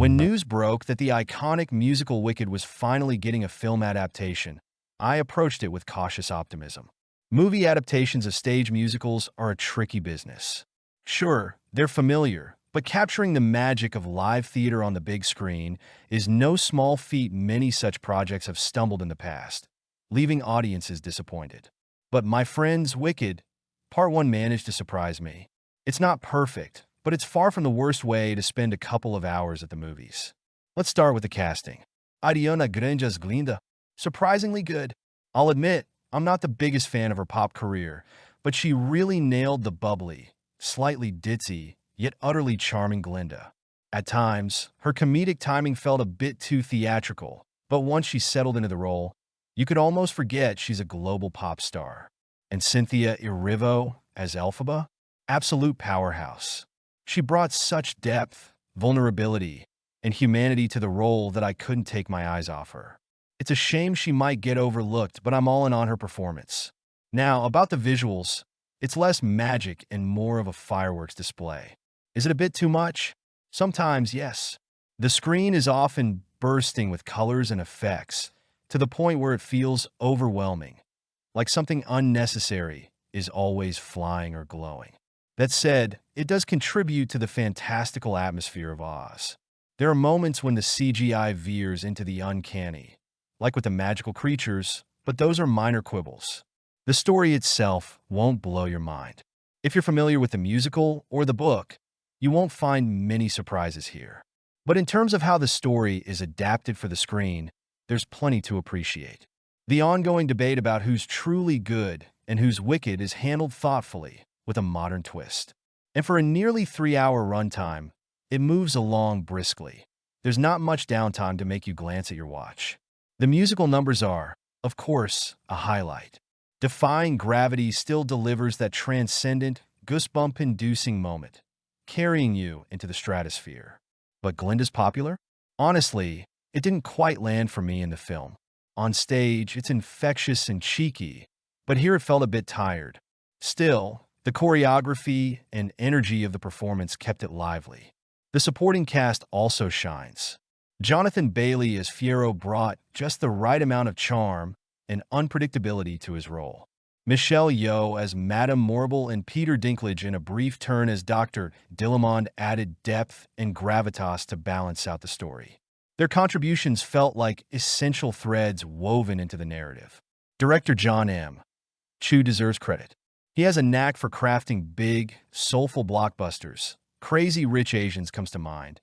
When news broke that the iconic musical Wicked was finally getting a film adaptation, I approached it with cautious optimism. Movie adaptations of stage musicals are a tricky business. Sure, they're familiar, but capturing the magic of live theater on the big screen is no small feat. Many such projects have stumbled in the past, leaving audiences disappointed. But my friends, Wicked, Part 1 managed to surprise me. It's not perfect, but it's far from the worst way to spend a couple of hours at the movies. Let's start with the casting. Ariana Grande's Glinda, surprisingly good. I'll admit, I'm not the biggest fan of her pop career, but she really nailed the bubbly, slightly ditzy, yet utterly charming Glinda. At times, her comedic timing felt a bit too theatrical, but once she settled into the role, you could almost forget she's a global pop star. And Cynthia Erivo as Elphaba? Absolute powerhouse. She brought such depth, vulnerability, and humanity to the role that I couldn't take my eyes off her. It's a shame she might get overlooked, but I'm all in on her performance. Now, about the visuals, it's less magic and more of a fireworks display. Is it a bit too much? Sometimes, yes. The screen is often bursting with colors and effects, to the point where it feels overwhelming, like something unnecessary is always flying or glowing. That said, it does contribute to the fantastical atmosphere of Oz. There are moments when the CGI veers into the uncanny, like with the magical creatures, but those are minor quibbles. The story itself won't blow your mind. If you're familiar with the musical or the book, you won't find many surprises here. But in terms of how the story is adapted for the screen, there's plenty to appreciate. The ongoing debate about who's truly good and who's wicked is handled thoughtfully, with a modern twist. And for a nearly 3-hour runtime, it moves along briskly. There's not much downtime to make you glance at your watch. The musical numbers are, of course, a highlight. Defying Gravity still delivers that transcendent, goosebump-inducing moment, carrying you into the stratosphere. But Glinda's popular? Honestly, it didn't quite land for me in the film. On stage, it's infectious and cheeky, but here it felt a bit tired. Still, the choreography and energy of the performance kept it lively. The supporting cast also shines. Jonathan Bailey as Fiero brought just the right amount of charm and unpredictability to his role. Michelle Yeoh as Madame Morrible and Peter Dinklage in a brief turn as Dr. Dillamond added depth and gravitas to balance out the story. Their contributions felt like essential threads woven into the narrative. Director John M. Chu deserves credit. He has a knack for crafting big, soulful blockbusters. Crazy Rich Asians comes to mind.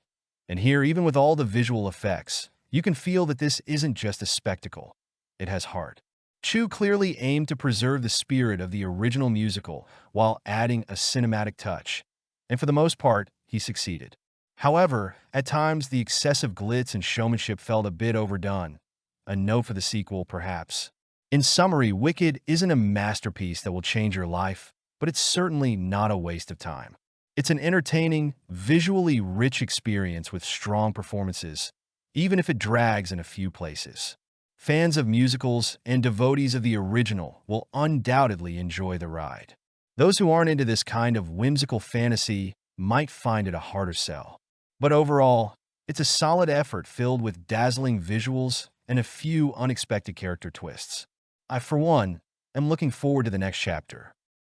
And here, even with all the visual effects, you can feel that this isn't just a spectacle. It has heart. Chu clearly aimed to preserve the spirit of the original musical while adding a cinematic touch. And for the most part, he succeeded. However, at times the excessive glitz and showmanship felt a bit overdone. A no for the sequel, perhaps. In summary, Wicked isn't a masterpiece that will change your life, but it's certainly not a waste of time. It's an entertaining, visually rich experience with strong performances, even if it drags in a few places. Fans of musicals and devotees of the original will undoubtedly enjoy the ride. Those who aren't into this kind of whimsical fantasy might find it a harder sell. But overall, it's a solid effort filled with dazzling visuals and a few unexpected character twists. I, for one, am looking forward to the next chapter.